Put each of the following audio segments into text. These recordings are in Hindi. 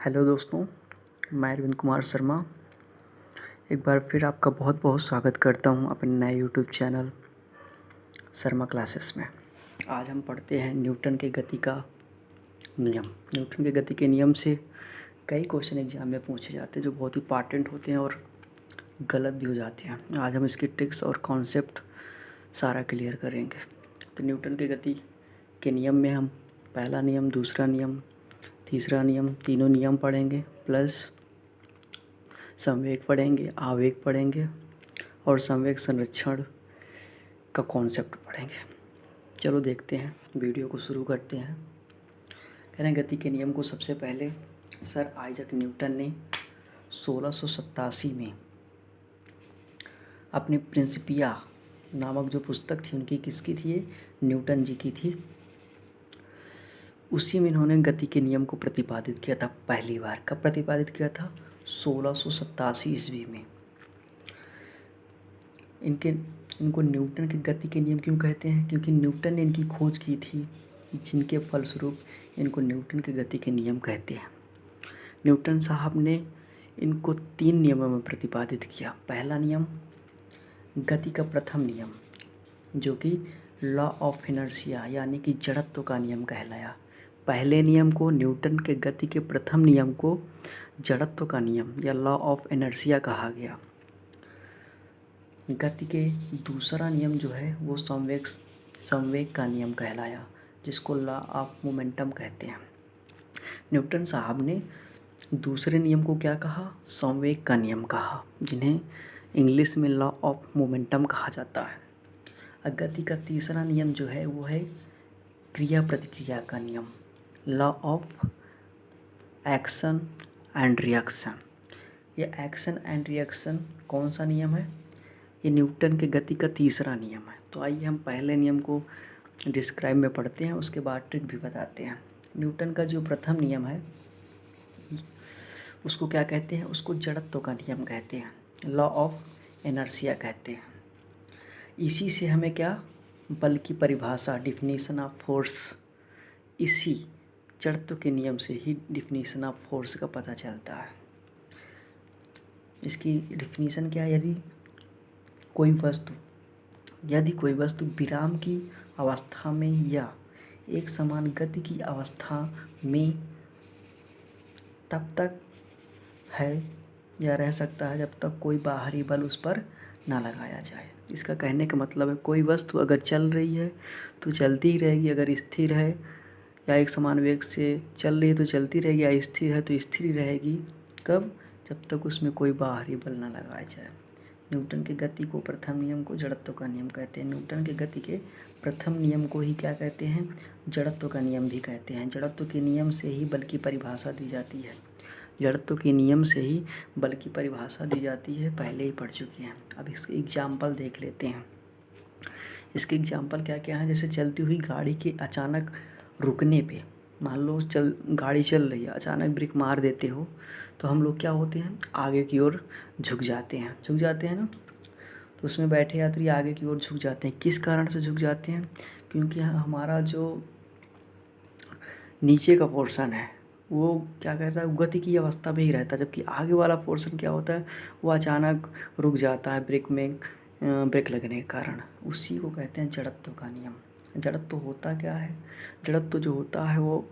हेलो दोस्तों, मैं अरविंद कुमार शर्मा एक बार फिर आपका बहुत बहुत स्वागत करता हूं अपने नए यूट्यूब चैनल शर्मा क्लासेस में। आज हम पढ़ते हैं न्यूटन के गति का नियम। न्यूटन के गति के नियम से कई क्वेश्चन एग्जाम में पूछे जाते हैं जो बहुत इंपॉर्टेंट होते हैं और गलत भी हो जाते हैं। आज हम इसकी ट्रिक्स और कॉन्सेप्ट सारा क्लियर करेंगे। तो न्यूटन के गति के नियम में हम पहला नियम, दूसरा नियम, तीसरा नियम, तीनों नियम पढ़ेंगे, प्लस संवेग पढ़ेंगे, आवेग पढ़ेंगे और संवेग संरक्षण का कॉन्सेप्ट पढ़ेंगे। चलो देखते हैं, वीडियो को शुरू करते हैं। कह रहे हैं गति के नियम को सबसे पहले सर आइजैक न्यूटन ने 1687 में अपनी प्रिंसिपिया नामक जो पुस्तक थी उनकी, किसकी थी ये? न्यूटन जी की थी। उसी में इन्होंने गति के नियम को प्रतिपादित किया था पहली बार। कब प्रतिपादित किया था? 1687 ईस्वी में। इनको न्यूटन के गति के नियम क्यों कहते हैं? क्योंकि न्यूटन ने इनकी खोज की थी, जिनके फलस्वरूप इनको न्यूटन के गति के नियम कहते हैं। न्यूटन साहब ने इनको 3 नियमों में प्रतिपादित किया। पहला नियम गति का प्रथम नियम, जो कि लॉ ऑफ इनर्शिया यानी कि जड़त्व का नियम कहलाया। पहले नियम को, न्यूटन के गति के प्रथम नियम को जड़त्व का नियम या लॉ ऑफ इनर्शिया कहा गया। गति के दूसरा नियम जो है वो संवेग का नियम कहलाया, जिसको लॉ ऑफ मोमेंटम कहते हैं। न्यूटन साहब ने दूसरे नियम को क्या कहा? संवेग का नियम कहा, जिन्हें इंग्लिश में लॉ ऑफ मोमेंटम कहा जाता है। गति का तीसरा नियम जो है वो है क्रिया प्रतिक्रिया का नियम, law of action and reaction. ये एक्शन एंड रिएक्शन कौन सा नियम है? ये न्यूटन के गति का तीसरा नियम है। तो आइए हम पहले नियम को डिस्क्राइब में पढ़ते हैं, उसके बाद ट्रिक भी बताते हैं। न्यूटन का जो प्रथम नियम है उसको क्या कहते हैं? उसको जड़त्व का नियम कहते हैं, लॉ ऑफ इनर्शिया कहते हैं। इसी से हमें क्या, बल की परिभाषा, डिफिनीशन ऑफ फोर्स, इसी जड़त्व के नियम से ही डिफिनीशन ऑफ फोर्स का पता चलता है। इसकी डिफिनीशन क्या है? यदि कोई वस्तु विराम की अवस्था में या एक समान गति की अवस्था में तब तक है या रह सकता है जब तक कोई बाहरी बल उस पर ना लगाया जाए। इसका कहने का मतलब है कोई वस्तु अगर चल रही है तो चलती ही रहेगी, अगर स्थिर है या एक समान वेग से चल रही है तो चलती रहेगी, या स्थिर है तो स्थिर ही रहेगी। कब? जब तक उसमें कोई बाहरी बल ना लगाया जाए। न्यूटन के गति को प्रथम नियम को जड़त्व का नियम कहते हैं। न्यूटन के गति के प्रथम नियम को ही क्या कहते हैं? जड़त्व का नियम भी कहते हैं। जड़त्व के नियम से ही बल की परिभाषा दी जाती है। जड़त्व के नियम से ही बल की परिभाषा दी जाती है, पहले ही पढ़ चुके हैं। अब इसके एग्जाम्पल देख लेते हैं। इसके एग्जाम्पल क्या क्या हैं? जैसे चलती हुई गाड़ी के अचानक रुकने पे, मान लो गाड़ी चल रही है, अचानक ब्रेक मार देते हो तो हम लोग क्या होते हैं? आगे की ओर झुक जाते हैं ना। तो उसमें बैठे यात्री आगे की ओर झुक जाते हैं। किस कारण से झुक जाते हैं? क्योंकि हमारा जो नीचे का पोर्शन है वो क्या कहता है? गति की अवस्था में ही रहता है, जबकि आगे वाला पोर्शन क्या होता है? वो अचानक रुक जाता है ब्रेक लगने के कारण। उसी को कहते हैं जड़त्व का नियम। जड़त्व होता क्या है? जड़त्व जो होता है वो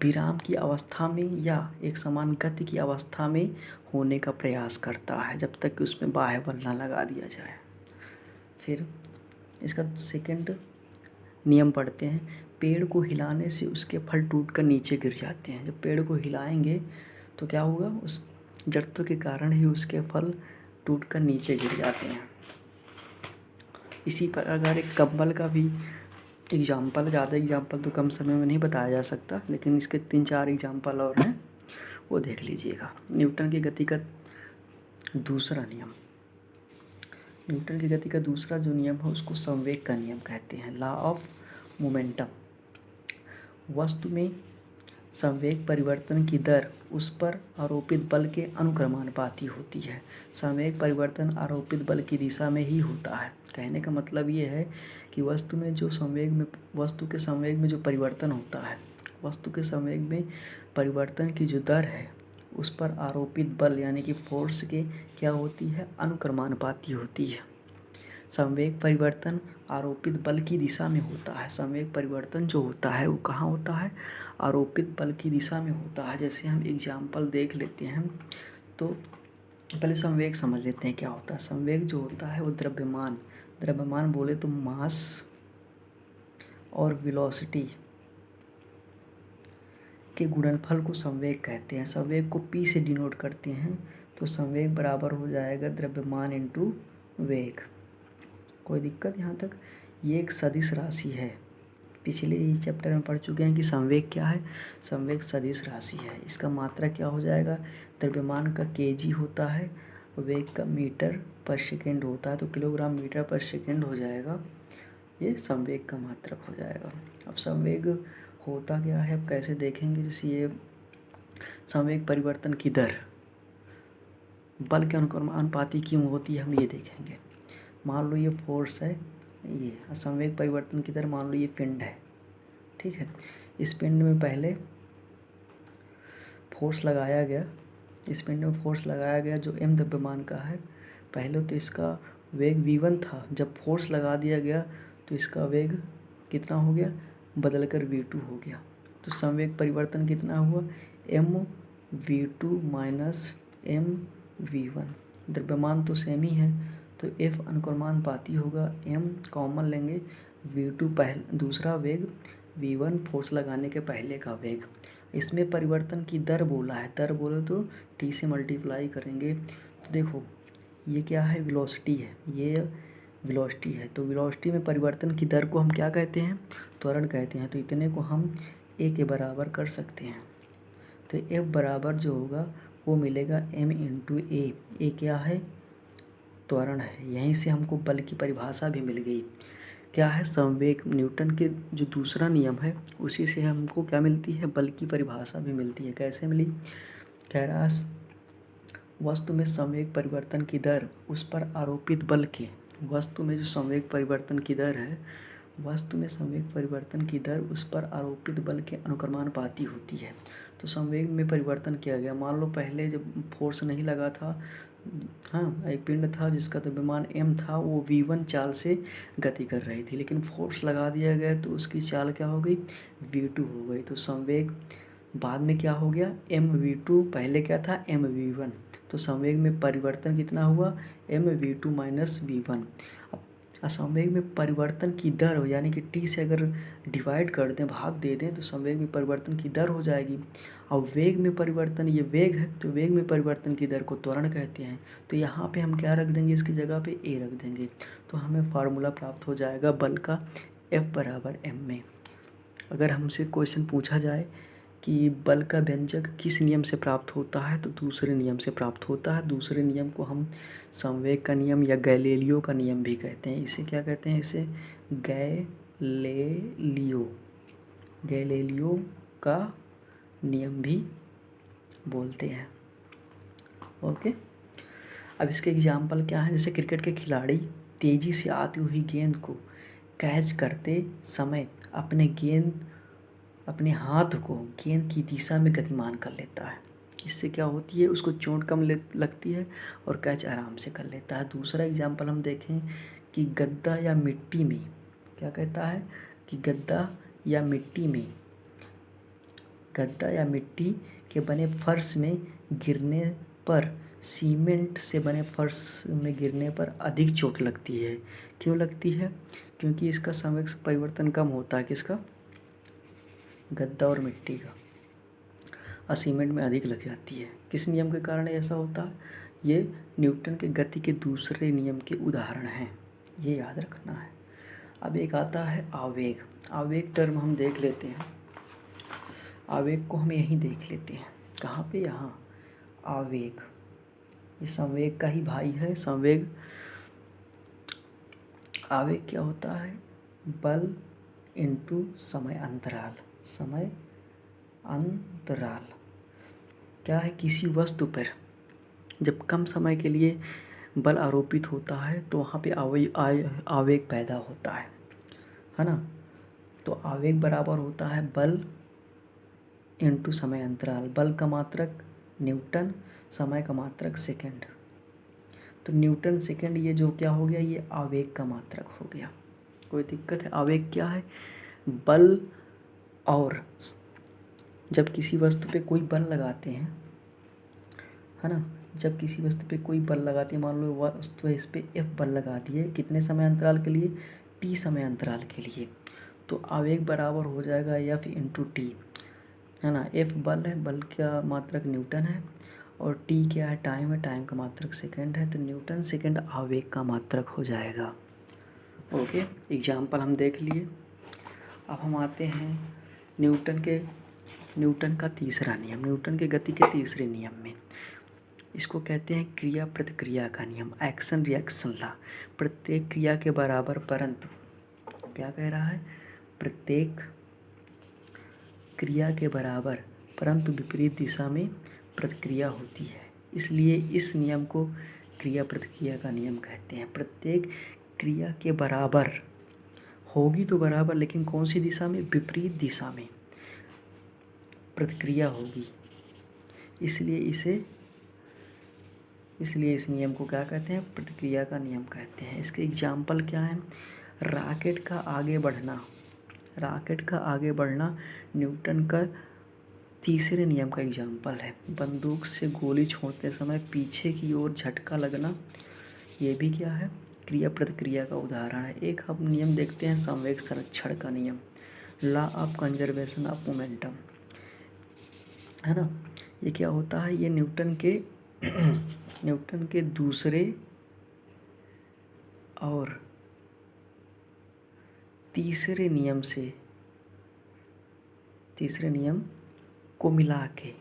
विराम की अवस्था में या एक समान गति की अवस्था में होने का प्रयास करता है, जब तक कि उसमें बाह्य बल ना लगा दिया जाए। फिर इसका सेकंड नियम पढ़ते हैं। पेड़ को हिलाने से उसके फल टूटकर नीचे गिर जाते हैं। जब पेड़ को हिलाएंगे तो क्या होगा? उस जड़त्व के कारण ही उसके फल टूटकर नीचे गिर जाते हैं। इसी प्रकार एक कंबल का भी एग्जाम्पल, ज़्यादा एग्जाम्पल तो कम समय में नहीं बताया जा सकता, लेकिन इसके 3-4 एग्जाम्पल और हैं, वो देख लीजिएगा। न्यूटन की गति का दूसरा नियम, न्यूटन की गति का दूसरा जो नियम है उसको संवेग का नियम कहते हैं, लॉ ऑफ मोमेंटम। वस्तु में संवेग परिवर्तन की दर उस पर आरोपित बल के अनुक्रमानुपाती होती है। संवेग परिवर्तन आरोपित बल की दिशा में ही होता है। कहने का मतलब ये है कि वस्तु के संवेग में जो परिवर्तन होता है वस्तु के संवेग में परिवर्तन की जो दर है उस पर आरोपित बल यानी कि फोर्स के क्या होती है, अनुक्रमानुपाती होती है। संवेग परिवर्तन आरोपित बल की दिशा में होता है। संवेग परिवर्तन जो होता है वो कहाँ होता है, आरोपित बल की दिशा में होता है। जैसे हम एग्जाम्पल देख लेते हैं तो पहले संवेग समझ लेते हैं क्या होता है। संवेग जो होता है वो द्रव्यमान बोले तो मास और वेलोसिटी के गुणनफल को संवेग कहते हैं। संवेग को p से डिनोट करते हैं तो संवेग बराबर हो जाएगा द्रव्यमान इंटू वेग। कोई दिक्कत यहाँ तक? ये एक सदिश राशि है। पिछले ही चैप्टर में पढ़ चुके हैं कि संवेग क्या है, संवेग सदिश राशि है। इसका मात्रा क्या हो जाएगा, द्रव्यमान का केजी होता है, वेग का मीटर पर सेकेंड होता है तो किलोग्राम मीटर पर सेकेंड हो जाएगा। ये संवेग का मात्रक हो जाएगा। अब संवेग होता क्या है, अब कैसे देखेंगे। जैसे ये संवेग परिवर्तन की दर बल के अनुक्रमानुपाती क्यों होती है, हम ये देखेंगे। मान लो ये फोर्स है, ये संवेग परिवर्तन की दर मान लो ये पिंड है, ठीक है। इस पिंड में पहले फोर्स लगाया गया, इस पिंड में फोर्स लगाया गया जो m द्रव्यमान का है। पहले तो इसका वेग v1 था, जब फोर्स लगा दिया गया तो इसका वेग कितना हो गया, बदलकर v2 हो गया। तो संवेग परिवर्तन कितना हुआ, mv2 माइनस mv1। द्रव्यमान तो सेम ही है तो F अनुक्रमानुपाती होगा, m कॉमन लेंगे, v2 पहले दूसरा वेग, v1 फोर्स लगाने के पहले का वेग। इसमें परिवर्तन की दर बोला है, दर बोले तो t से मल्टीप्लाई करेंगे। तो देखो ये क्या है, वेलोसिटी है, ये वेलोसिटी है। तो वेलोसिटी में परिवर्तन की दर को हम क्या कहते हैं, त्वरण कहते हैं। तो इतने को हम a के बराबर कर सकते हैं। तो F बराबर जो होगा वो मिलेगा m इंटू ए क्या है, त्वरण है। यहीं से हमको बल की परिभाषा भी मिल गई। क्या है, संवेग, न्यूटन के जो दूसरा नियम है उसी से हमको क्या मिलती है, बल की परिभाषा भी मिलती है। कैसे मिली, कह रहा है वस्तु में संवेग परिवर्तन की दर उस पर आरोपित बल के, वस्तु में जो संवेग परिवर्तन की दर है, वस्तु में संवेग परिवर्तन की दर उस पर आरोपित बल के अनुक्रमानुपाती होती है। तो संवेग में परिवर्तन किया गया, मान लो पहले जब फोर्स नहीं लगा था, हाँ एक पिंड था जिसका द्रव्यमान m था, वो v1 चाल से गति कर रही थी, लेकिन फोर्स लगा दिया गया तो उसकी चाल क्या हो गई, v2 हो गई। तो संवेग बाद में क्या हो गया, mv2, पहले क्या था mv1। तो संवेग में परिवर्तन कितना हुआ, mv2 माइनस v1। अब संवेग में परिवर्तन की दर यानी कि t से अगर डिवाइड कर दें, भाग दे दें, तो संवेग में परिवर्तन की दर हो जाएगी। अब वेग में परिवर्तन, ये वेग है तो वेग में परिवर्तन की दर को त्वरण कहते हैं। तो यहाँ पे हम क्या रख देंगे, इसकी जगह पे a रख देंगे तो हमें फार्मूला प्राप्त हो जाएगा बल का, F बराबर m में। अगर हमसे क्वेश्चन पूछा जाए कि बल का व्यंजक किस नियम से प्राप्त होता है, तो दूसरे नियम से प्राप्त होता है। दूसरे नियम को हम संवेग का नियम या गैलीलियो का नियम भी कहते हैं। इसे क्या कहते हैं, इसे गैलीलियो का नियम भी बोलते हैं। ओके, अब इसके एग्जाम्पल क्या है, जैसे क्रिकेट के खिलाड़ी तेज़ी से आती हुई गेंद को कैच करते समय अपने हाथ को गेंद की दिशा में गतिमान कर लेता है। इससे क्या होती है, उसको चोट कम लगती है और कैच आराम से कर लेता है। दूसरा एग्जाम्पल हम देखें कि गद्दा या मिट्टी में, क्या कहता है कि गद्दा या मिट्टी के बने फर्श में गिरने पर, सीमेंट से बने फर्श में गिरने पर अधिक चोट लगती है। क्यों लगती है, क्योंकि इसका संवेग परिवर्तन कम होता है, किसका, गद्दा और मिट्टी का, और सीमेंट में अधिक लग जाती है। किस नियम के कारण ऐसा होता है, ये न्यूटन के गति के दूसरे नियम के उदाहरण हैं, ये याद रखना है। अब एक आता है आवेग। आवेग टर्म हम देख लेते हैं, आवेग को हम यहीं देख लेते हैं, कहाँ पे, यहाँ आवेग, ये संवेग का ही भाई है। संवेग, आवेग क्या होता है, बल इंटू समय अंतराल। समय अंतराल क्या है, किसी वस्तु पर जब कम समय के लिए बल आरोपित होता है तो वहाँ पे आवेग पैदा होता है ना। तो आवेग बराबर होता है बल इंटू समय अंतराल। बल का मात्रक न्यूटन, समय का मात्रक सेकंड। तो न्यूटन सेकंड ये जो क्या हो गया, ये आवेग का मात्रक हो गया। कोई दिक्कत है? आवेग क्या है? बल। और जब किसी वस्तु पे कोई बल लगाते हैं, है ना, जब किसी वस्तु पे कोई बल लगाते हैं, मान लो वस्तु है, इस पे F बल लगा दिए, कितने समय अंतराल के लिए? T समय अंतराल के लिए। तो आवेग बराबर हो जाएगा F इंटू टी, है ना। F बल है, बल का मात्रक न्यूटन है, और T क्या है? टाइम है, टाइम का मात्रक सेकंड है। तो न्यूटन सेकंड आवेग का मात्रक हो जाएगा। ओके, एग्जाम्पल हम देख लिए। अब हम आते हैं न्यूटन का तीसरा नियम, न्यूटन के गति के तीसरे नियम में। इसको कहते हैं क्रिया प्रतिक्रिया का नियम, एक्शन रिएक्शन लॉ। प्रत्येक क्रिया के बराबर परंतु, क्या कह रहा है? प्रत्येक क्रिया के बराबर परंतु विपरीत दिशा में प्रतिक्रिया होती है। इसलिए इस नियम को क्रिया प्रतिक्रिया का नियम कहते हैं। प्रत्येक क्रिया के बराबर होगी तो बराबर, लेकिन कौन सी दिशा में? विपरीत दिशा में प्रतिक्रिया होगी। इसलिए इस नियम को क्या कहते हैं? प्रतिक्रिया का नियम कहते हैं। इसके एग्जाम्पल क्या है? रॉकेट का आगे बढ़ना न्यूटन का तीसरे नियम का एग्जाम्पल है। बंदूक से गोली छोड़ते समय पीछे की ओर झटका लगना, ये भी क्या है? क्रिया प्रतिक्रिया का उदाहरण है। एक हम नियम देखते हैं संवेग संरक्षण का नियम, law of conservation of momentum, है ना। ये क्या होता है? ये न्यूटन के दूसरे और तीसरे नियम को मिला के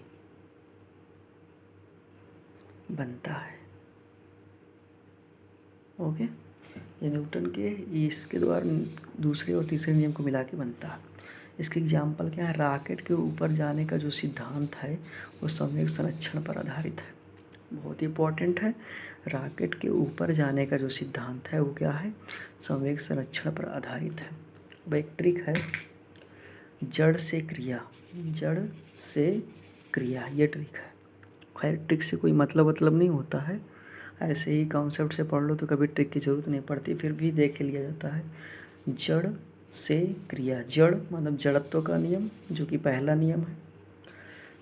बनता है। ओके, ये न्यूटन के इसके द्वारा दूसरे और तीसरे नियम को मिला के बनता है। इसके एग्जाम्पल क्या है? रॉकेट के ऊपर जाने का जो सिद्धांत है वो संवेग संरक्षण पर आधारित है। बहुत इंपॉर्टेंट है। रॉकेट के ऊपर जाने का जो सिद्धांत है वो क्या है? संवेग संरक्षण पर आधारित है। अब एक ट्रिक है, जड़ से क्रिया, ये ट्रिक है। खैर ट्रिक से कोई मतलब नहीं होता है, ऐसे ही कॉन्सेप्ट से पढ़ लो तो कभी ट्रिक की ज़रूरत नहीं पड़ती, फिर भी देख लिया जाता है। जड़ से क्रिया, जड़ मतलब जड़त्व का नियम जो कि पहला नियम है,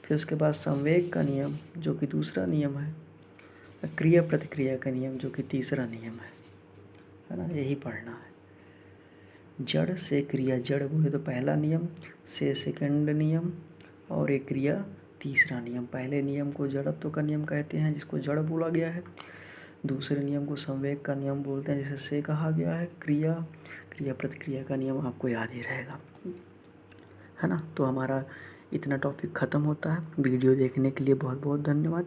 फिर उसके बाद संवेग का नियम जो कि दूसरा नियम है, क्रिया प्रतिक्रिया का नियम जो कि तीसरा नियम है ना। यही पढ़ना है। जड़ से क्रिया, जड़ बोले तो पहला नियम, से सेकंड नियम, और एक क्रिया तीसरा नियम। पहले नियम को जड़त्व का नियम कहते हैं जिसको जड़ बोला गया है। दूसरे नियम को संवेग का नियम बोलते हैं जिसे से कहा गया है। क्रिया प्रतिक्रिया का नियम आपको याद ही रहेगा, है ना। तो हमारा इतना टॉपिक ख़त्म होता है। वीडियो देखने के लिए बहुत बहुत धन्यवाद।